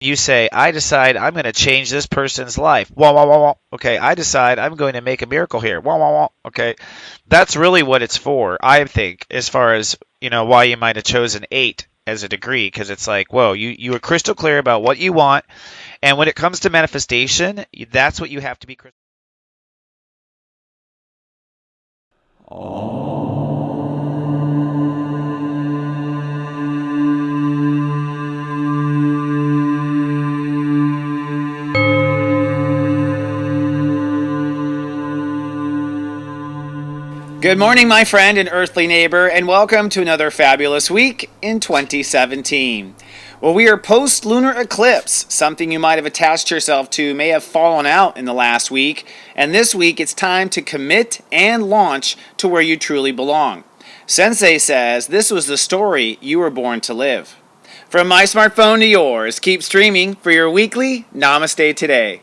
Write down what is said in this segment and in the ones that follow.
You say, I decide I'm going to change this person's life. Wah, wah, wah, wah. Okay, I decide I'm going to make a miracle here. Wah, wah, wah. Okay, that's really what it's for, I think, as far as, why you might have chosen 8 as a degree, because it's like, whoa, you were crystal clear about what you want. And when it comes to manifestation, that's what you have to be crystal. Good morning, my friend and earthly neighbor, and welcome to another fabulous week in 2017. Well, we are post lunar eclipse. Something you might have attached yourself to may have fallen out in the last week, and this week it's time to commit and launch to where you truly belong. Sensei says this was the story you were born to live. From my smartphone to yours, keep streaming for your weekly Namaste Today.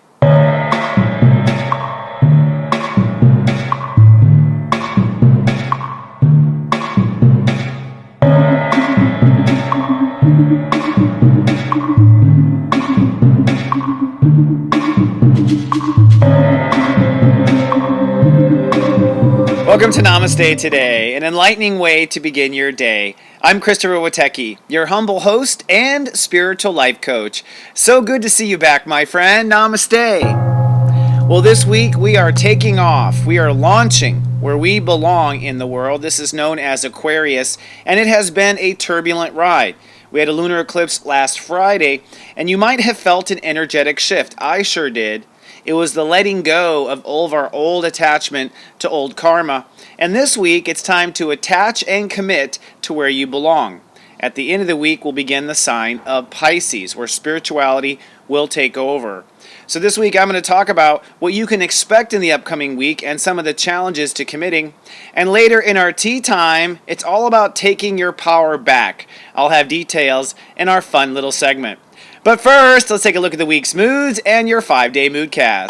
Welcome to Namaste Today, an enlightening way to begin your day. I'm Christopher Witecki, your humble host and spiritual life coach. So good to see you back, my friend. Namaste. Well, this week we are taking off. We are launching where we belong in the world. This is known as Aquarius, and it has been a turbulent ride. We had a lunar eclipse last Friday, and you might have felt an energetic shift. I sure did. It was the letting go of all of our old attachment to old karma. And this week, it's time to attach and commit to where you belong. At the end of the week, we'll begin the sign of Pisces, where spirituality will take over. So this week, I'm going to talk about what you can expect in the upcoming week and some of the challenges to committing. And later in our tea time, it's all about taking your power back. I'll have details in our fun little segment. But first, let's take a look at the week's moods and your 5-day moodcast.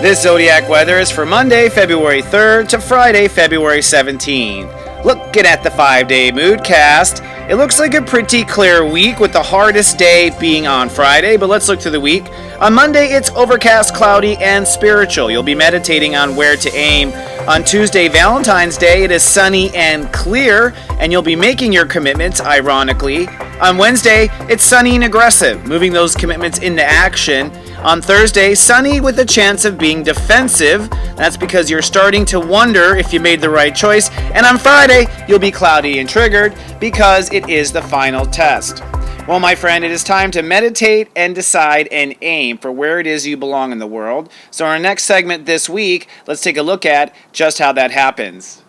This zodiac weather is for Monday, February 3rd to Friday, February 17th. Looking at the 5-day moodcast, it looks like a pretty clear week with the hardest day being on Friday, but let's look through the week. On Monday, it's overcast, cloudy, and spiritual. You'll be meditating on where to aim. On Tuesday, Valentine's Day, it is sunny and clear, and you'll be making your commitments, ironically. On Wednesday, it's sunny and aggressive, moving those commitments into action. On Thursday, sunny with a chance of being defensive. That's because you're starting to wonder if you made the right choice. And on Friday, you'll be cloudy and triggered because it is the final test. Well, my friend, it is time to meditate and decide and aim for where it is you belong in the world. So in our next segment this week, let's take a look at just how that happens.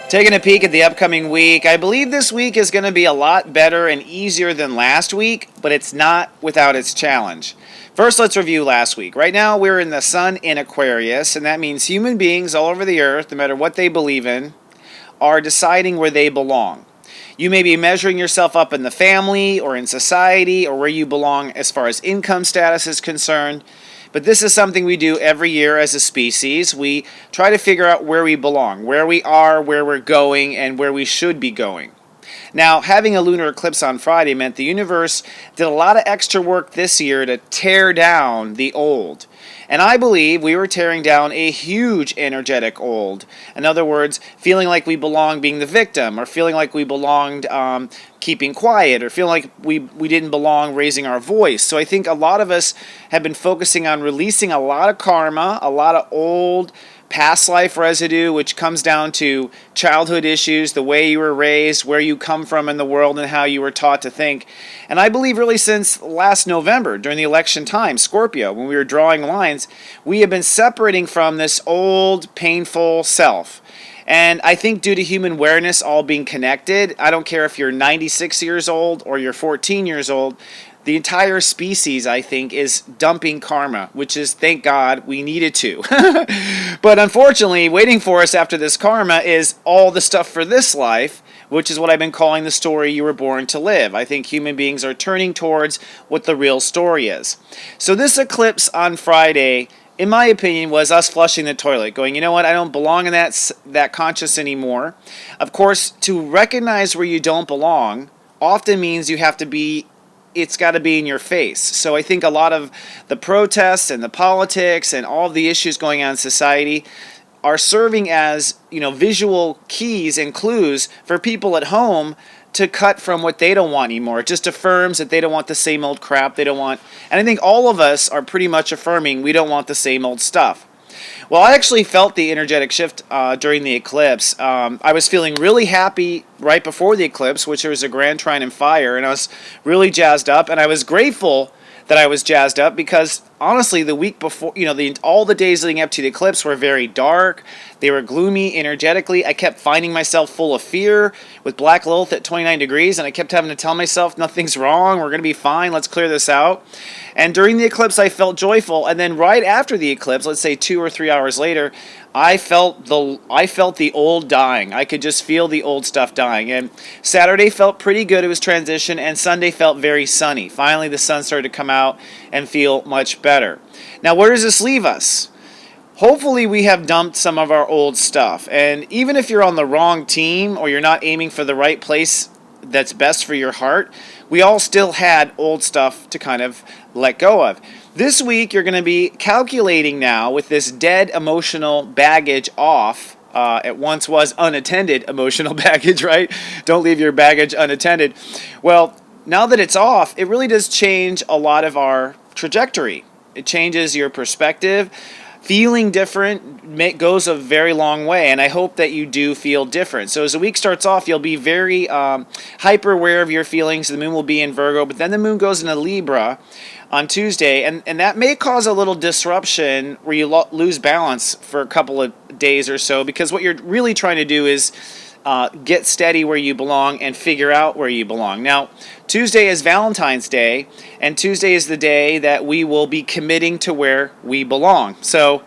Taking a peek at the upcoming week, I believe this week is going to be a lot better and easier than last week, but it's not without its challenge. First, let's review last week. Right now, we're in the sun in Aquarius, and that means human beings all over the earth, no matter what they believe in, are deciding where they belong. You may be measuring yourself up in the family or in society or where you belong as far as income status is concerned. But this is something we do every year as a species. We try to figure out where we belong, where we are, where we're going, and where we should be going. Now, having a lunar eclipse on Friday meant the universe did a lot of extra work this year to tear down the old. And I believe we were tearing down a huge energetic old. In other words, feeling like we belonged being the victim, or feeling like we belonged keeping quiet, or feeling like we didn't belong raising our voice. So I think a lot of us have been focusing on releasing a lot of karma, a lot of old past life residue, which comes down to childhood issues, the way you were raised, where you come from in the world, and how you were taught to think. And I believe really since last November, during the election time, Scorpio, when we were drawing lines, we have been separating from this old, painful self. And I think due to human awareness all being connected, I don't care if you're 96 years old or you're 14 years old, the entire species, I think, is dumping karma, which is, thank God, we needed to. But unfortunately, waiting for us after this karma is all the stuff for this life, which is what I've been calling the story you were born to live. I think human beings are turning towards what the real story is. So this eclipse on Friday in my opinion, was us flushing the toilet, going, you know what, I don't belong in that conscious anymore. Of course, to recognize where you don't belong often means you have to be, it's got to be in your face. So I think a lot of the protests and the politics and all of the issues going on in society are serving as, visual keys and clues for people at home to cut from what they don't want anymore. It just affirms that they don't want the same old crap. They don't want, and I think all of us are pretty much affirming we don't want the same old stuff. Well, I actually felt the energetic shift during the eclipse. I was feeling really happy right before the eclipse, which was a grand trine and fire, and I was really jazzed up, and I was grateful that I was jazzed up because honestly, the week before, all the days leading up to the eclipse were very dark. They were gloomy energetically. I kept finding myself full of fear with Black Lilith at 29 degrees, and I kept having to tell myself, nothing's wrong, we're going to be fine, let's clear this out. And during the eclipse, I felt joyful, and then right after the eclipse, let's say 2 or 3 hours later, I felt the old dying. I could just feel the old stuff dying. And Saturday felt pretty good. It was transition, and Sunday felt very sunny. Finally, the sun started to come out and feel much better. Now, where does this leave us? Hopefully we have dumped some of our old stuff. And even if you're on the wrong team or you're not aiming for the right place that's best for your heart, we all still had old stuff to kind of let go of. This week you're going to be calculating now with this dead emotional baggage off. It once was unattended emotional baggage, right? Don't leave your baggage unattended. Well, now that it's off, it really does change a lot of our trajectory. It changes your perspective. Feeling different goes a very long way, and I hope that you do feel different. So as the week starts off, you'll be very hyper aware of your feelings. The moon will be in Virgo, but then the moon goes into Libra on Tuesday, and that may cause a little disruption where you lose balance for a couple of days or so, because what you're really trying to do is get steady where you belong and figure out where you belong. Now, Tuesday is Valentine's Day, and Tuesday is the day that we will be committing to where we belong. So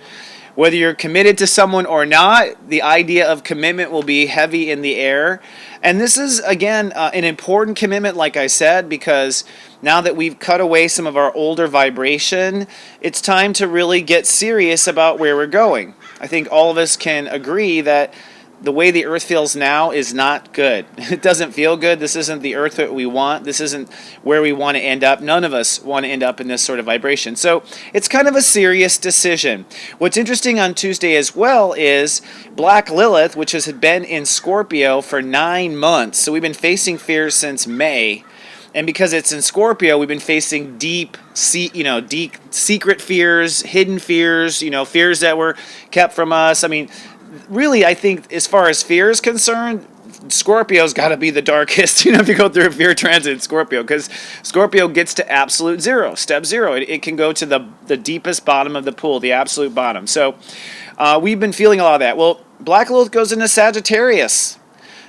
whether you're committed to someone or not, the idea of commitment will be heavy in the air. And this is, again, an important commitment, like I said, because now that we've cut away some of our older vibration, it's time to really get serious about where we're going. I think all of us can agree that the way the earth feels now is not good. It doesn't feel good. This isn't the earth that we want. This isn't where we want to end up. None of us want to end up in this sort of vibration. So it's kind of a serious decision. What's interesting on Tuesday as well is Black Lilith, which has been in Scorpio for 9 months. So we've been facing fears since May. And because it's in Scorpio, we've been facing deep secret fears, hidden fears, fears that were kept from us. I mean, really, I think as far as fear is concerned, Scorpio's got to be the darkest, if you go through a fear transit in Scorpio, because Scorpio gets to absolute zero, step zero. It can go to the deepest bottom of the pool, the absolute bottom. So we've been feeling a lot of that. Well, Black Lilith goes into Sagittarius.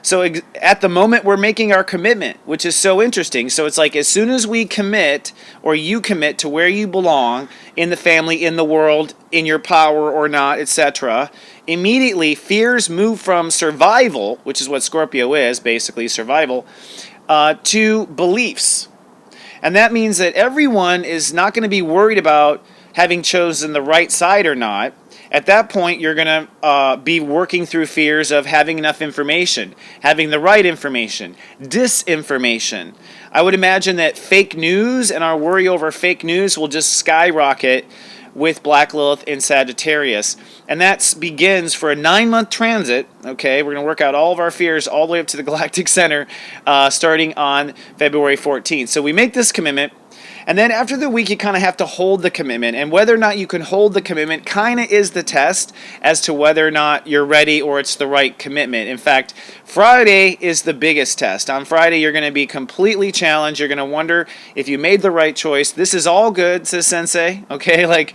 So at the moment, we're making our commitment, which is so interesting. So it's like as soon as we commit, or you commit to where you belong in the family, in the world, in your power or not, etc., immediately fears move from survival, which is what Scorpio is, basically survival, to beliefs. And that means that everyone is not going to be worried about having chosen the right side or not. At that point, you're going to be working through fears of having enough information, having the right information, disinformation. I would imagine that fake news and our worry over fake news will just skyrocket with Black Lilith in Sagittarius. And that begins for a 9-month transit. Okay, we're going to work out all of our fears all the way up to the galactic center starting on February 14th. So we make this commitment. And then after the week, you kind of have to hold the commitment. And whether or not you can hold the commitment kind of is the test as to whether or not you're ready or it's the right commitment. In fact, Friday is the biggest test. On Friday, you're going to be completely challenged. You're going to wonder if you made the right choice. This is all good, says Sensei. Okay,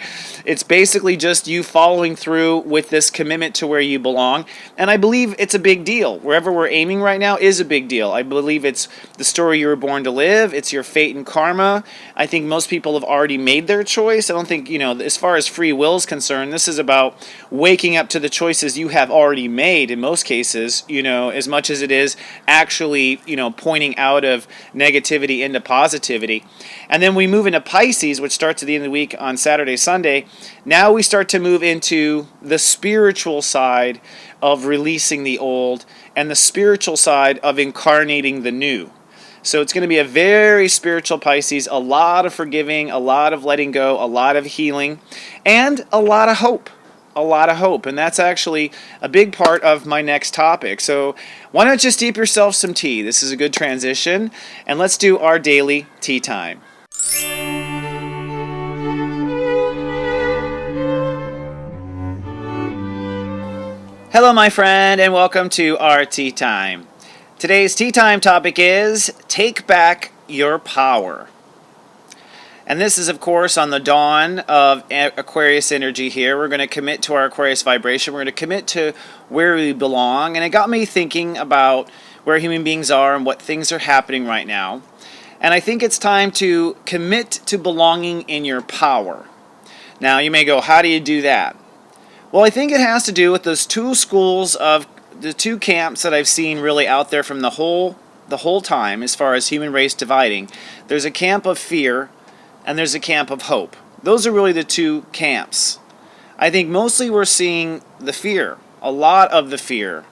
it's basically just you following through with this commitment to where you belong. And I believe it's a big deal. Wherever we're aiming right now is a big deal. I believe it's the story you were born to live. It's your fate and karma. I think most people have already made their choice. I don't think, as far as free will is concerned, this is about waking up to the choices you have already made in most cases, as much as it is actually, pointing out of negativity into positivity. And then we move into Pisces, which starts at the end of the week on Saturday, Sunday. Now we start to move into the spiritual side of releasing the old and the spiritual side of incarnating the new. So it's going to be a very spiritual Pisces, a lot of forgiving, a lot of letting go, a lot of healing, and a lot of hope. A lot of hope. And that's actually a big part of my next topic. So why not just steep yourself some tea? This is a good transition. And let's do our daily tea time. Hello, my friend, and welcome to our tea time. Today's tea time topic is take back your power. And this is, of course, on the dawn of Aquarius energy here. We're going to commit to our Aquarius vibration. We're going to commit to where we belong. And it got me thinking about where human beings are and what things are happening right now. And I think it's time to commit to belonging in your power. Now, you may go, how do you do that? Well, I think it has to do with those two schools of the two camps that I've seen really out there from the whole time as far as human race dividing. There's a camp of fear and there's a camp of hope. Those are really the two camps. I think mostly we're seeing the fear, a lot of the fear.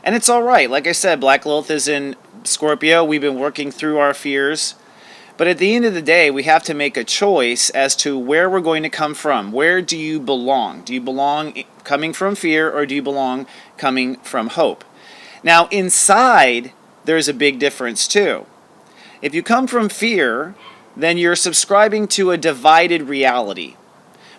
And it's all right. Like I said, Black Lilith is in Scorpio. We've been working through our fears. But at the end of the day, we have to make a choice as to where we're going to come from. Where do you belong? Do you belong coming from fear, or do you belong coming from hope? Now, inside, there's a big difference too. If you come from fear, then you're subscribing to a divided reality.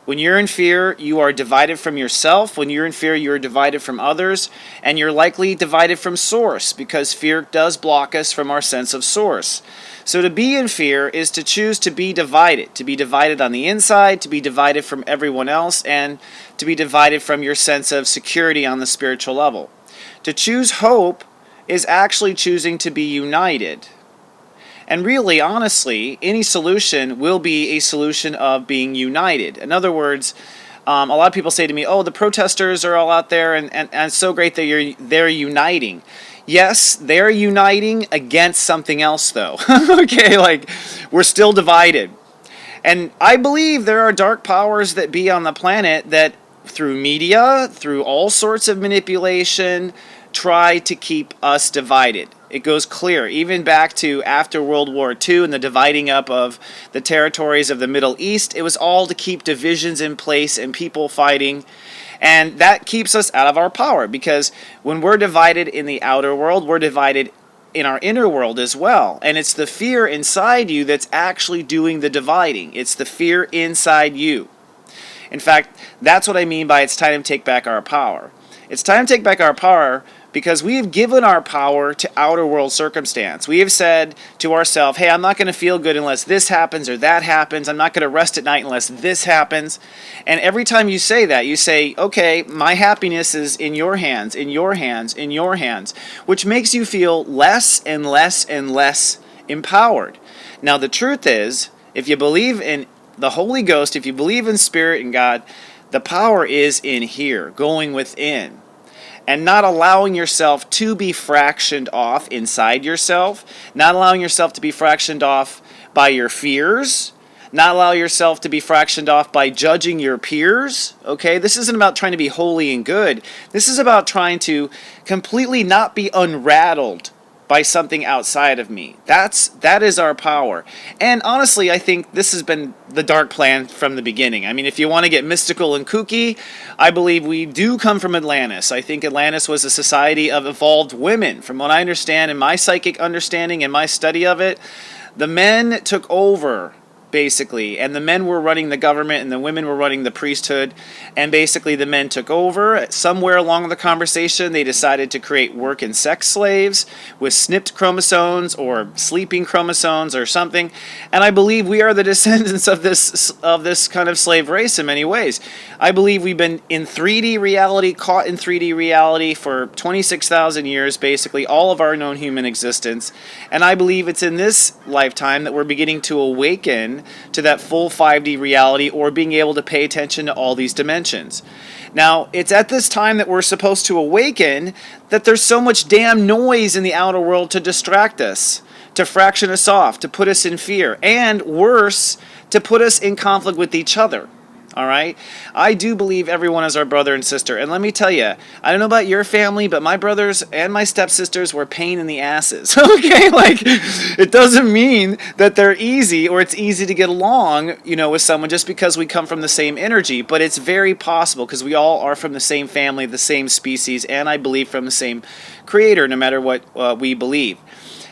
When you're in fear, you are divided from yourself. When you're in fear, you're divided from others. And you're likely divided from source, because fear does block us from our sense of source. So to be in fear is to choose to be divided on the inside, to be divided from everyone else, and to be divided from your sense of security on the spiritual level. To choose hope is actually choosing to be united. And really, honestly, any solution will be a solution of being united. In other words, a lot of people say to me, oh, the protesters are all out there, and it's so great that they're uniting. Yes, they're uniting against something else, though. Okay, like, we're still divided. And I believe there are dark powers that be on the planet that, through media, through all sorts of manipulation, try to keep us divided. It goes clear, even back to after World War II and the dividing up of the territories of the Middle East. It was all to keep divisions in place and people fighting. And that keeps us out of our power, because when we're divided in the outer world, we're divided in our inner world as well. And it's the fear inside you that's actually doing the dividing. It's the fear inside you. In fact, that's what I mean by it's time to take back our power. It's time to take back our power because we have given our power to outer world circumstance. We have said to ourselves, hey, I'm not going to feel good unless this happens or that happens. I'm not going to rest at night unless this happens. And every time you say that, you say, okay, my happiness is in your hands, in your hands, in your hands, which makes you feel less and less and less empowered. Now, the truth is, if you believe in the Holy Ghost, if you believe in Spirit and God, the power is in here, going within. And not allowing yourself to be fractioned off inside yourself, not allowing yourself to be fractioned off by your fears, not allow yourself to be fractioned off by judging your peers. Okay, this isn't about trying to be holy and good. This is about trying to completely not be unrattled by something outside of me. That is our power. And honestly, I think this has been the dark plan from the beginning. I mean, if you want to get mystical and kooky, I believe we do come from Atlantis. I think Atlantis was a society of evolved women. From what I understand, in my psychic understanding and my study of it, the men took over, basically, and the men were running the government and the women were running the priesthood, and basically the men took over. Somewhere along the conversation, they decided to create work and sex slaves with snipped chromosomes or sleeping chromosomes or something, and I believe we are the descendants of this kind of slave race in many ways. I believe we've been in 3D reality, caught in 3D reality for 26,000 years, basically all of our known human existence, and I believe it's in this lifetime that we're beginning to awaken awaken to that full 5D reality or being able to pay attention to all these dimensions. Now, it's at this time that we're supposed to awaken that there's so much damn noise in the outer world to distract us, to fraction us off, to put us in fear, and worse, to put us in conflict with each other. All right? I do believe everyone is our brother and sister. And let me tell you, I don't know about your family, but my brothers and my stepsisters were pain in the asses. Okay? Like, it doesn't mean that they're easy or it's easy to get along, with someone just because we come from the same energy. But it's very possible because we all are from the same family, the same species, and I believe from the same creator, no matter what we believe.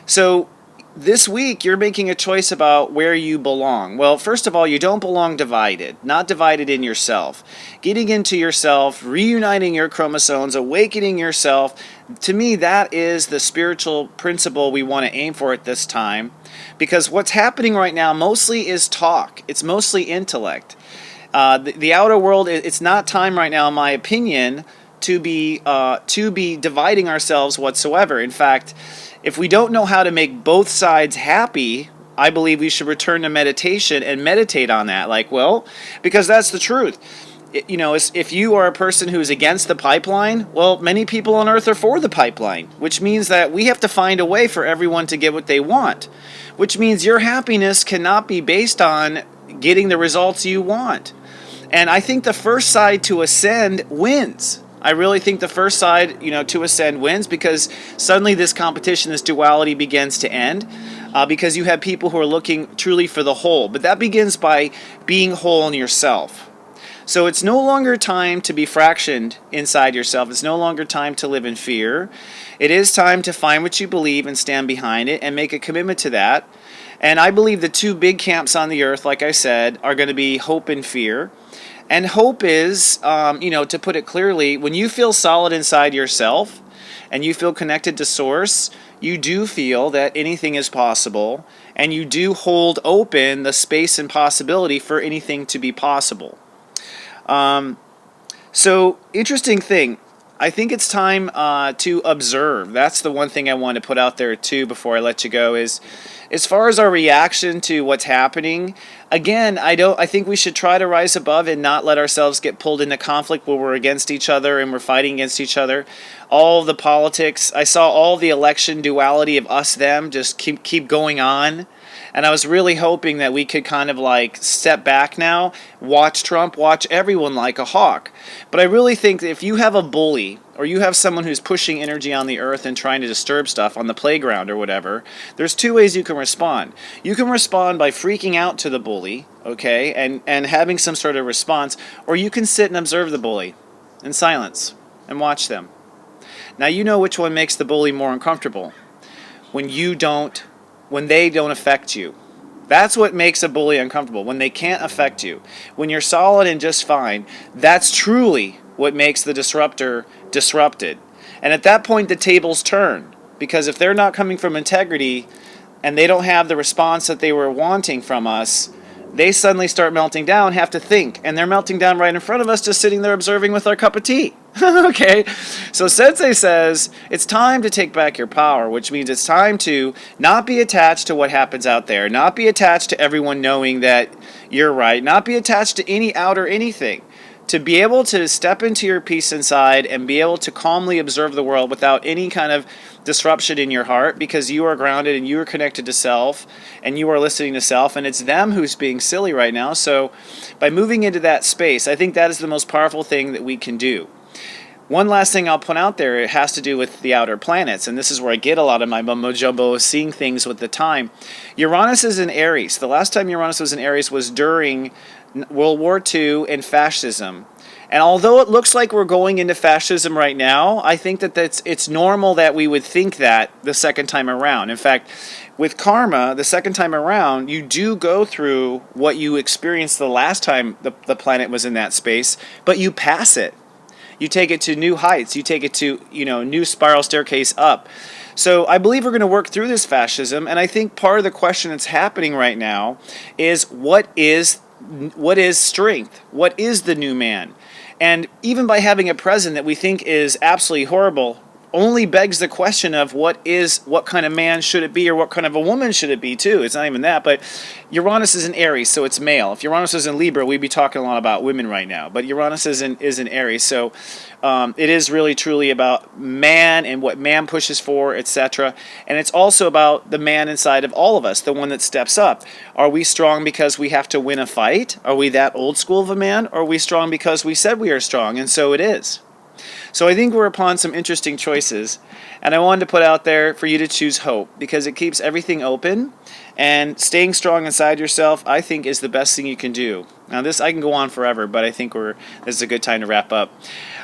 So, this week, you're making a choice about where you belong. Well, first of all, you don't belong divided, not divided in yourself. Getting into yourself, reuniting your chromosomes, awakening yourself, to me, that is the spiritual principle we want to aim for at this time. Because what's happening right now mostly is talk. It's mostly intellect. The outer world, it's not time right now, in my opinion, to be dividing ourselves whatsoever. In fact, if we don't know how to make both sides happy, I believe we should return to meditation and meditate on that. Because that's the truth. If you are a person who's against the pipeline, well, many people on earth are for the pipeline, which means that we have to find a way for everyone to get what they want, which means your happiness cannot be based on getting the results you want. And I think the first side to ascend wins. I really think the first side, to ascend wins because suddenly this competition, this duality begins to end because you have people who are looking truly for the whole. But that begins by being whole in yourself. So it's no longer time to be fractioned inside yourself. It's no longer time to live in fear. It is time to find what you believe and stand behind it and make a commitment to that. And I believe the two big camps on the earth, like I said, are going to be hope and fear. And hope is, to put it clearly, when you feel solid inside yourself and you feel connected to Source, you do feel that anything is possible and you do hold open the space and possibility for anything to be possible. So, interesting thing. I think it's time to observe. That's the one thing I want to put out there too before I let you go is, as far as our reaction to what's happening, again, I think we should try to rise above and not let ourselves get pulled into conflict where we're against each other and we're fighting against each other. All of the politics, I saw all the election duality of us, them, just keep going on. And I was really hoping that we could kind of step back now, watch Trump, watch everyone like a hawk. But I really think that if you have a bully or you have someone who's pushing energy on the earth and trying to disturb stuff on the playground or whatever, there's two ways you can respond. You can respond by freaking out to the bully, okay, and having some sort of response, or you can sit and observe the bully in silence and watch them. Now you know which one makes the bully more uncomfortable. When they don't affect you. That's what makes a bully uncomfortable, when they can't affect you. When you're solid and just fine, that's truly what makes the disruptor disrupted. And at that point, the tables turn. Because if they're not coming from integrity and they don't have the response that they were wanting from us, they suddenly start melting down, have to think. And they're melting down right in front of us, just sitting there observing with our cup of tea. Okay, so Sensei says it's time to take back your power, which means it's time to not be attached to what happens out there, not be attached to everyone knowing that you're right, not be attached to any outer anything. To be able to step into your peace inside and be able to calmly observe the world without any kind of disruption in your heart because you are grounded and you are connected to self and you are listening to self, and it's them who's being silly right now. So by moving into that space, I think that is the most powerful thing that we can do. One last thing I'll put out there, it has to do with the outer planets, and this is where I get a lot of my mumbo-jumbo of seeing things with the time. Uranus is in Aries. The last time Uranus was in Aries was during World War II and fascism. And although it looks like we're going into fascism right now, I think that it's normal that we would think that the second time around. In fact, with karma, the second time around, you do go through what you experienced the last time the planet was in that space, but you pass it. You take it to new heights. You take it to, new spiral staircase up. So I believe we're going to work through this fascism, and I think part of the question that's happening right now is what is strength? What is the new man? And even by having a president that we think is absolutely horrible, only begs the question of what kind of man should it be, or what kind of a woman should it be too. It's not even that, but Uranus is in Aries, so it's male. If Uranus is in Libra, we'd be talking a lot about women right now. But Uranus is in Aries, so it is really truly about man and what man pushes for, etc. And it's also about the man inside of all of us, the one that steps up. Are we strong because we have to win a fight? Are we that old school of a man? Or are we strong because we said we are strong, and so it is? So I think we're upon some interesting choices, and I wanted to put out there for you to choose hope, because it keeps everything open, and staying strong inside yourself, I think, is the best thing you can do. Now this, I can go on forever, but I think this is a good time to wrap up.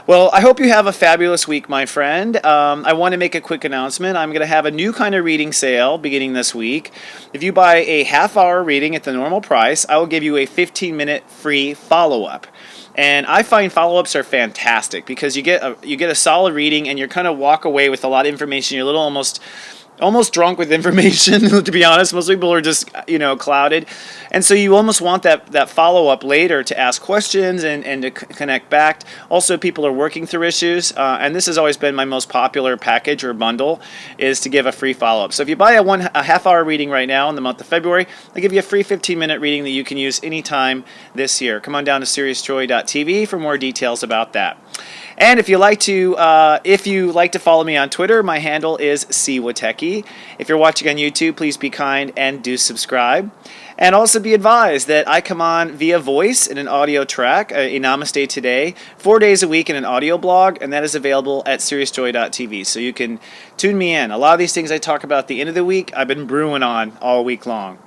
Well, I hope you have a fabulous week, my friend. I want to make a quick announcement. I'm going to have a new kind of reading sale beginning this week. If you buy a half-hour reading at the normal price, I will give you a 15-minute free follow-up. And I find follow-ups are fantastic, because you get a solid reading, and you kind of walk away with a lot of information. You're a little almost drunk with information, to be honest. Most people are just, clouded. And so you almost want that follow-up later to ask questions and to connect back. Also, people are working through issues, and this has always been my most popular package or bundle, is to give a free follow-up. So if you buy a half-hour reading right now in the month of February, I'll give you a free 15-minute reading that you can use anytime this year. Come on down to SeriousJoy.tv for more details about that. And if you like to follow me on Twitter, my handle is Siwateki. If you're watching on YouTube, please be kind and do subscribe. And also be advised that I come on via voice in an audio track, a Namaste Today, 4 days a week in an audio blog, and that is available at SeriousJoy.tv. So you can tune me in. A lot of these things I talk about at the end of the week, I've been brewing on all week long.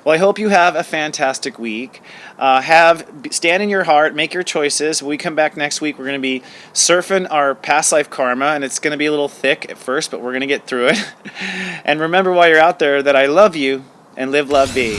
Well, I hope you have a fantastic week. Stand in your heart, make your choices. When we come back next week, we're going to be surfing our past life karma, and it's going to be a little thick at first, but we're going to get through it. And remember while you're out there that I love you, and live, love, be.